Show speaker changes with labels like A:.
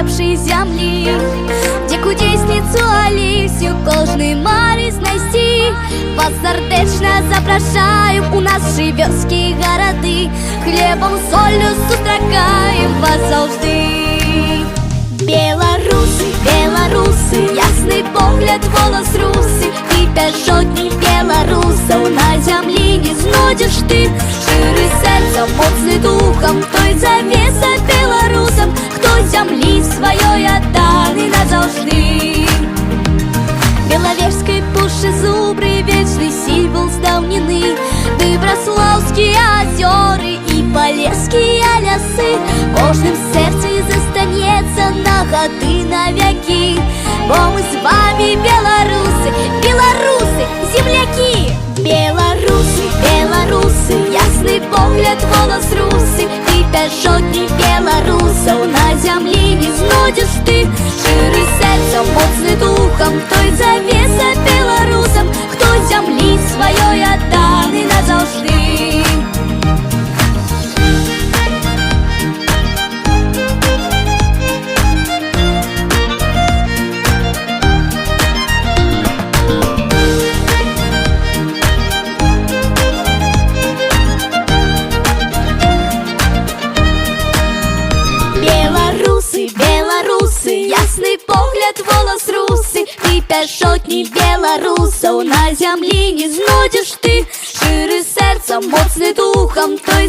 A: лепшай зямлі, дзе кудзесніцу Алісю кожны марыць знайсці. Вас сардэчна запрашаем у нашы вёскі, гарады, хлебам, соллю сустракаем вас заўжды. Беларусы, беларусы, ясны погляд, голас русы, ты пяшотні беларусаў на зямлі не знойдзеш ты. Шчыры сэрцам, моцны духам, той завеса беларусам, хто зямлі сваёй адданы назаўжды. Белавежскай пушчы зубры, вечны сімвал здаўніны, Дыбраслаўскія азёры і палескія лясы. Кожным сэрцы застанецца на гады навякі, бо мы з вами беларусы, беларусы, землякі. Беларусы, беларусы, ясны погляд, голас русы, ты пяшотні беларусаў на зямлі не знойдзеш ты. Шчыры сэрцам, моцны духам, той завеса беларусам, хто зямлі сваёй адданы назаўжды. Ясны погляд, голас русы, ты пяшотні беларусаў на зямлі не знойдзеш ты. Шчыры сэрцам, моцны духам, той